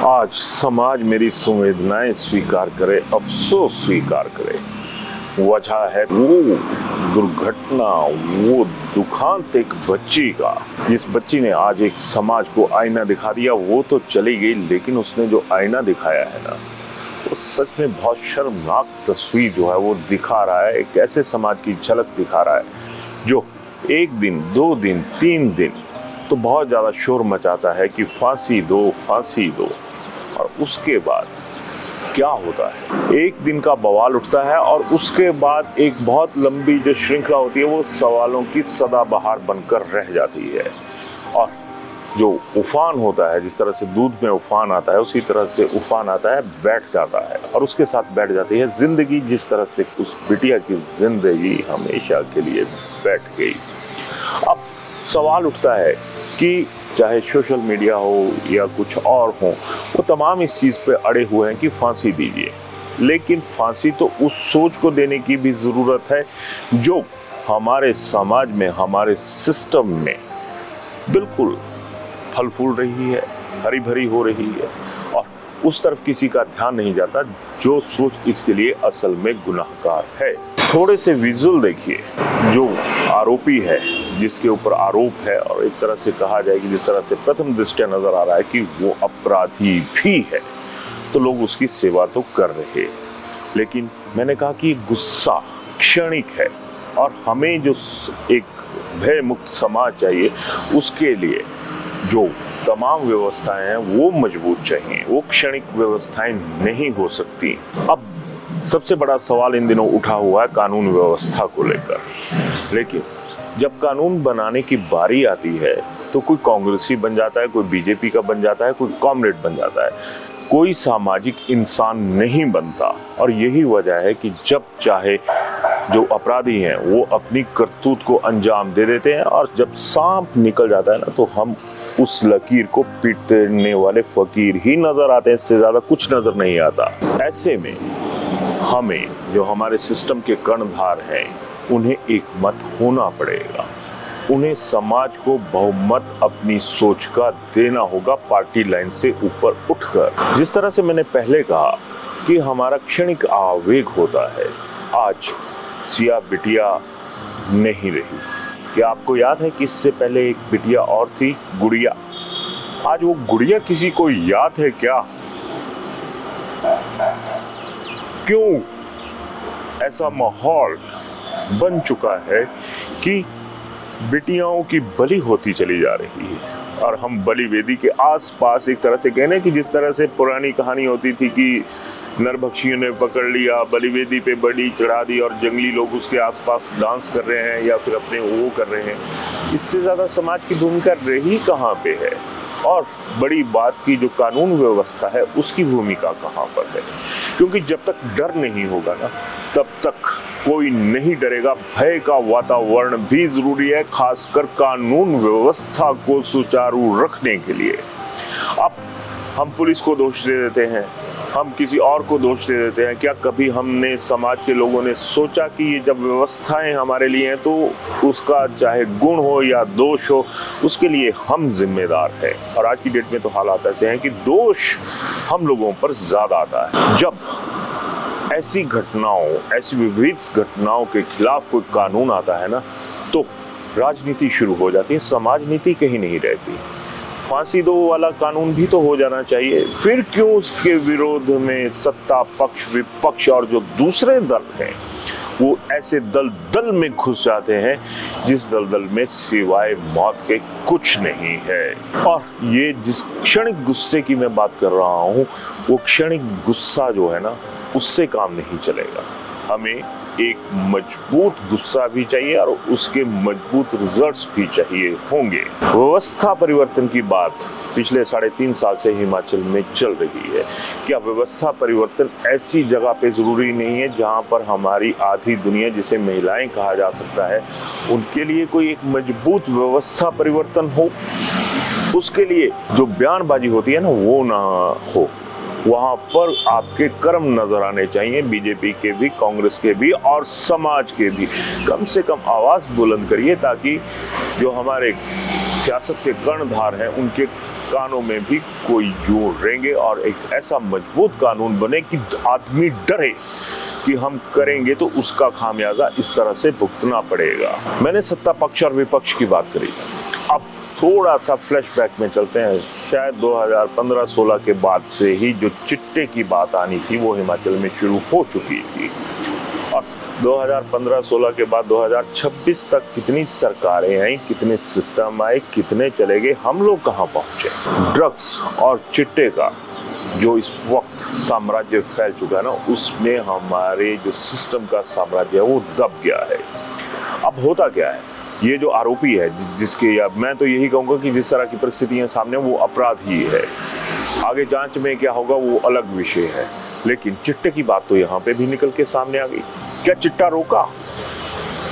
आज समाज मेरी संवेदनाएं स्वीकार करे, अफसोस स्वीकार करे। वजह है वो दुर्घटना, वो दुखांत एक बच्ची का, जिस बच्ची ने आज एक समाज को आईना दिखा दिया। वो तो चली गई, लेकिन उसने जो आईना दिखाया है ना, वो सच में बहुत शर्मनाक तस्वीर जो है वो दिखा रहा है। एक ऐसे समाज की झलक दिखा रहा है जो एक दिन, 2 दिन, 3 दिन तो बहुत ज्यादा शोर मचाता है कि फांसी दो, फांसी दो, और उसके बाद क्या होता है? एक दिन का बवाल उठता है और उसके बाद एक बहुत लंबी जो श्रृंखला होती है वो सवालों की सदाबहार बनकर रह जाती है। और जो उफान होता है, जिस तरह से दूध में उफान आता है, उसी तरह से उफान आता है, बैठ जाता है, और उसके साथ बैठ जाती है जिंदगी। जिस तरह से उस बिटिया की जिंदगी हमेशा के लिए बैठ गई। अब सवाल उठता है कि चाहे सोशल मीडिया हो या कुछ और हो, वो तमाम इस चीज़ पे अड़े हुए हैं कि फांसी दीजिए। लेकिन फांसी तो उस सोच को देने की भी ज़रूरत है जो हमारे समाज में, हमारे सिस्टम में बिल्कुल फल फूल रही है, हरी भरी हो रही है, और उस तरफ किसी का ध्यान नहीं जाता जो सोच इसके लिए असल में गुनाहगार है। थोड़े से विजुअल देखिए। जो आरोपी है, जिसके ऊपर आरोप है, और एक तरह से कहा जाए कि जिस तरह से प्रथम दृष्टया नजर आ रहा है कि वो अपराधी भी है, तो लोग उसकी सेवा तो कर रहे हैं। लेकिन मैंने कहा कि गुस्सा क्षणिक है, और हमें जो एक भय मुक्त समाज चाहिए, उसके लिए जो तमाम व्यवस्थाएं हैं वो मजबूत चाहिए। वो क्षणिक व्यवस्थाएं नहीं हो सकती। अब सबसे बड़ा सवाल इन दिनों उठा हुआ है कानून व्यवस्था को लेकर। लेकिन जब कानून बनाने की बारी आती है तो कोई कांग्रेसी बन जाता है, कोई बीजेपी का बन जाता है, कोई कॉमरेड बन जाता है, कोई सामाजिक इंसान नहीं बनता। और यही वजह है कि जब चाहे जो अपराधी हैं वो अपनी करतूत को अंजाम दे देते हैं, और जब सांप निकल जाता है ना, तो हम उस लकीर को पीटने वाले फकीर ही नजर आते हैं। इससे ज्यादा कुछ नजर नहीं आता। ऐसे में हमें, जो हमारे सिस्टम के कर्णधार हैं, उन्हें एक मत होना पड़ेगा। उन्हें समाज को बहुमत अपनी सोच का देना होगा, पार्टी लाइन से ऊपर उठकर। जिस तरह से मैंने पहले कहा कि हमारा क्षणिक आवेग होता है, आज सिया बिटिया नहीं रही। क्या आपको याद है कि इससे पहले एक बिटिया और थी, गुड़िया? आज वो गुड़िया किसी को याद है क्या? क्यों ऐसा माहौल बन चुका है कि बिटियाओं की बलि होती चली जा रही है, और हम बलि वेदी के आसपास एक तरह से कहने की, जिस तरह से पुरानी कहानी होती थी कि नरभक्षियों ने पकड़ लिया, बलि वेदी पे बलि चढ़ा दी, और जंगली लोग उसके आसपास डांस कर रहे हैं या फिर अपने वो कर रहे हैं। इससे ज़्यादा समाज की भूमिका रही कहाँ पे है? और बड़ी बात की जो कानून व्यवस्था है उसकी भूमिका कहाँ पर है? क्योंकि जब तक डर नहीं होगा ना, तब तक कोई नहीं डरेगा। भय का वातावरण भी जरूरी है, खासकर कानून व्यवस्था को सुचारू रखने के लिए। अब हम पुलिस को दोष दे देते हैं, हम किसी और को दोष दे देते हैं। क्या कभी हमने, समाज के लोगों ने सोचा कि ये जब व्यवस्थाएं हमारे लिए हैं तो उसका चाहे गुण हो या दोष हो, उसके लिए हम जिम्मेदार हैं? और आज की डेट में तो हालात ऐसे हैं कि दोष हम लोगों पर ज्यादा आता है। जब ऐसी घटनाओं, ऐसी विविध घटनाओं के खिलाफ कोई कानून आता है ना, तो राजनीति शुरू हो जाती है, समाज नीति कहीं नहीं रहती। फांसी दो वाला कानून भी तो हो जाना चाहिए। फिर क्यों उसके विरोध में सत्ता पक्ष, विपक्ष और जो दूसरे दल हैं, वो ऐसे दल में घुस जाते हैं जिस दल में सिवाय मौत के कुछ नहीं है। और ये जिस क्षणिक गुस्से की मैं बात कर रहा हूँ, वो क्षणिक गुस्सा जो है ना, उससे काम नहीं चलेगा। हमें एक मजबूत गुस्सा भी चाहिए और उसके मजबूत रिजल्ट्स भी चाहिए होंगे। व्यवस्था परिवर्तन की बात पिछले 3.5 साल से हिमाचल में चल रही है। क्या व्यवस्था परिवर्तन ऐसी जगह पे जरूरी नहीं है जहां पर हमारी आधी दुनिया, जिसे महिलाएं कहा जा सकता है, उनके लिए कोई एक मजबूत व्यवस्था परिवर्तन हो? उसके लिए जो बयानबाजी होती है ना, वो ना हो। वहां पर आपके कर्म नजर आने चाहिए, बीजेपी के भी, कांग्रेस के भी और समाज के भी। कम से कम आवाज बुलंद करिए ताकि जो हमारे सियासत के कर्णधार हैं उनके कानों में भी कोई जोड़ रहेंगे और एक ऐसा मजबूत कानून बने कि आदमी डरे कि हम करेंगे तो उसका खामियाजा इस तरह से भुगतना पड़ेगा। मैंने सत्ता पक्ष और विपक्ष की बात करी, अब थोड़ा सा फ्लैशबैक में चलते हैं। शायद 2015-16 के बाद से ही जो चिट्टे की बात आनी थी वो हिमाचल में शुरू हो चुकी थी और 2015-16 के बाद 2026 तक कितनी सरकारें आई, कितने सिस्टम आए, कितने चले गए, हम लोग कहाँ पहुंचे। ड्रग्स और चिट्टे का जो इस वक्त साम्राज्य फैल चुका है ना, उसमें हमारे जो सिस्टम का साम्राज्य है वो दब गया है। अब होता क्या है, ये जो आरोपी है जिसके, या मैं तो यही कहूँगा कि जिस तरह की परिस्थितियाँ सामने वो अपराधी है, आगे जांच में क्या होगा वो अलग विषय है, लेकिन चिट्टे की बात तो यहाँ पे भी निकल के सामने आ गई। क्या चिट्टा रोका?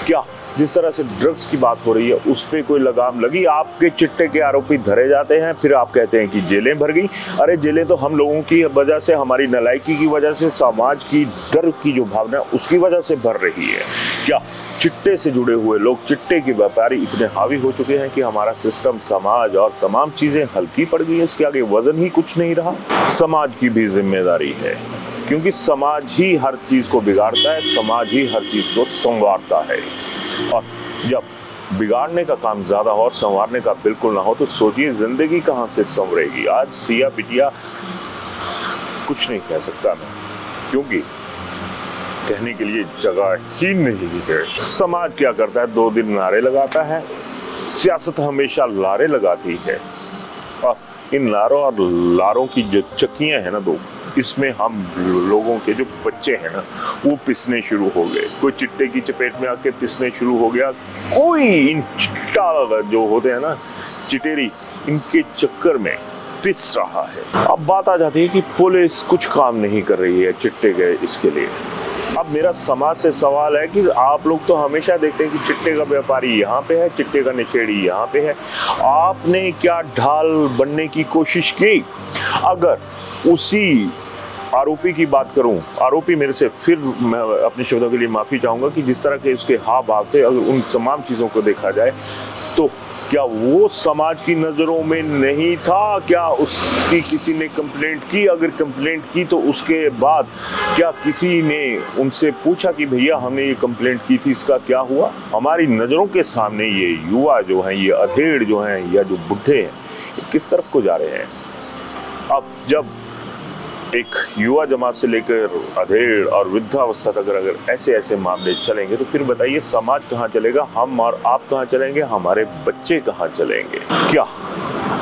क्या जिस तरह से ड्रग्स की बात हो रही है उस पर कोई लगाम लगी? आपके चिट्टे के आरोपी धरे जाते हैं, फिर आप कहते हैं कि जेलें भर गई। अरे जेलें तो हम लोगों की वजह से, हमारी नालायकी की वजह से, समाज की डर की जो भावना है उसकी वजह से भर रही है। क्या चिट्टे से जुड़े हुए लोग, चिट्टे के व्यापारी इतने हावी हो चुके हैं कि हमारा सिस्टम, समाज और तमाम चीजें हल्की पड़ गई है, उसके आगे वजन ही कुछ नहीं रहा? समाज की भी जिम्मेदारी है, क्योंकि समाज ही हर चीज को बिगाड़ता है, समाज ही हर चीज को संवारता है। और जब बिगाड़ने का काम ज्यादा हो और संवारने का बिल्कुल ना हो तो सोचिए जिंदगी कहां से संवरेगी। आज सिया बिटिया कुछ नहीं कह सकता मैं, क्योंकि कहने के लिए जगह ही नहीं है। समाज क्या करता है, 2 दिन नारे लगाता है, सियासत हमेशा लारे लगाती है और इन नारों और लारों की जो चक्कियां हैं ना दो, इसमें हम लोगों के जो बच्चे हैं ना वो पिसने शुरू हो गए। कोई चिट्टे की चपेट में आके पिसने शुरू हो गया, कोई इन चिट्टा जो होते हैं ना चिटेरी, इनके चक्कर में पिस रहा है। अब बात आ जाती है कि पुलिस कुछ काम नहीं कर रही है चिट्टे के इसके लिए। अब मेरा समाज से सवाल है कि आप लोग तो हमेशा देखते हैं कि चिट्टे का व्यापारी यहाँ पे है, चिट्टे का नशेड़ी यहाँ पे है, आपने क्या ढाल बनने की कोशिश की? अगर उसी आरोपी की बात करूं, आरोपी मेरे से, फिर मैं अपने शब्दों के लिए माफी चाहूंगा कि जिस तरह के उसके हाव भाव थे, अगर उन तमाम चीजों को देखा जाए तो क्या वो समाज की नजरों में नहीं था? क्या उसकी किसी ने कंप्लेंट की? अगर कंप्लेंट की तो उसके बाद क्या किसी ने उनसे पूछा कि भैया हमने ये कंप्लेंट की थी, इसका क्या हुआ? हमारी नजरों के सामने ये युवा जो हैं, ये अधेड़ जो हैं या जो बुढ़े हैं, ये किस तरफ को जा रहे हैं? अब जब एक युवा जमात से लेकर अधेड़ और वृद्धावस्था तक अगर ऐसे ऐसे मामले चलेंगे तो फिर बताइए समाज कहाँ चलेगा? हम और आप कहाँ चलेंगे? हमारे बच्चे कहाँ चलेंगे? क्या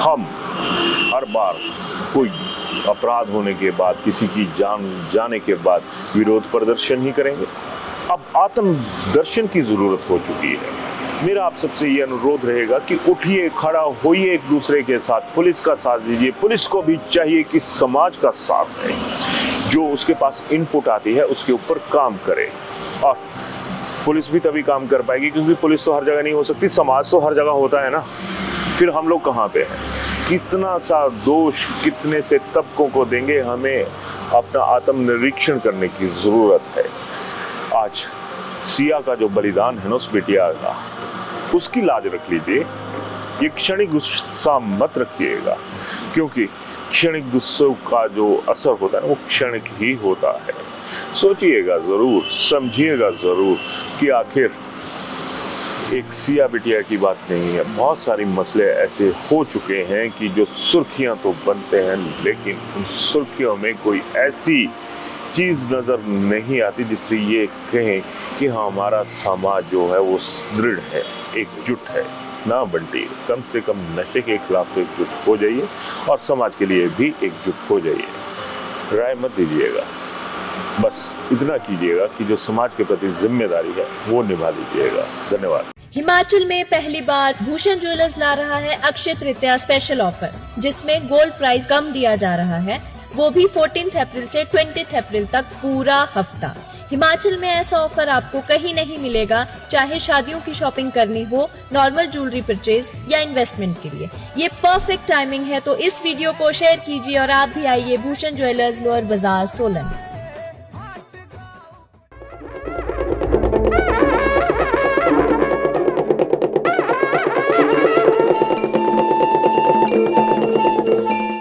हम हर बार कोई अपराध होने के बाद, किसी की जान जाने के बाद विरोध प्रदर्शन ही करेंगे? अब आत्म दर्शन की जरूरत हो चुकी है। मेरा आप सबसे ये अनुरोध रहेगा कि उठिए, खड़ा होइए, एक दूसरे के साथ, पुलिस का साथ दीजिए। पुलिस को भी चाहिए कि समाज का साथ दे, जो उसके पास इनपुट आती है उसके ऊपर काम करे। और पुलिस भी तभी काम कर पाएगी क्योंकि पुलिस तो हर जगह नहीं हो सकती, समाज तो हर जगह होता है ना। फिर हम लोग कहाँ पे हैं? कितना सा दोष कितने से तबकों को देंगे? हमें अपना आत्मनिरीक्षण करने की जरूरत है। आज सिया का जो बलिदान है ना उस बिटिया का, उसकी लाज रख लीजिए। ये क्षणिक गुस्सा मत रखिएगा, क्योंकि क्षणिक गुस्से का जो असर होता है वो क्षणिक ही होता है। सोचिएगा जरूर, समझिएगा जरूर कि आखिर एक सिया बिटिया की बात नहीं है। बहुत सारी मसले ऐसे हो चुके हैं कि जो सुर्खियां तो बनते हैं, लेकिन उन सुर्खियों में कोई ऐसी चीज नजर नहीं आती जिससे ये कहें कि हाँ हमारा समाज जो है वो सुदृढ़ है, एकजुट है। ना बंटी, कम से कम नशे के खिलाफ तो एकजुट हो जाइए और समाज के लिए भी एकजुट हो जाइए। राय मत दीजिएगा, बस इतना कीजिएगा कि जो समाज के प्रति जिम्मेदारी है वो निभा लीजिएगा। धन्यवाद। हिमाचल में पहली बार भूषण ज्वेलर्स ला रहा है अक्षय तृतीया स्पेशल ऑफर, जिसमें गोल्ड प्राइस कम दिया जा रहा है, वो भी 14 अप्रैल से 20 अप्रैल तक पूरा हफ्ता। हिमाचल में ऐसा ऑफर आपको कहीं नहीं मिलेगा, चाहे शादियों की शॉपिंग करनी हो, नॉर्मल ज्वेलरी परचेज या इन्वेस्टमेंट के लिए। ये परफेक्ट टाइमिंग है, तो इस वीडियो को शेयर कीजिए और आप भी आइए भूषण ज्वेलर्स, लोअर बाजार, सोलन।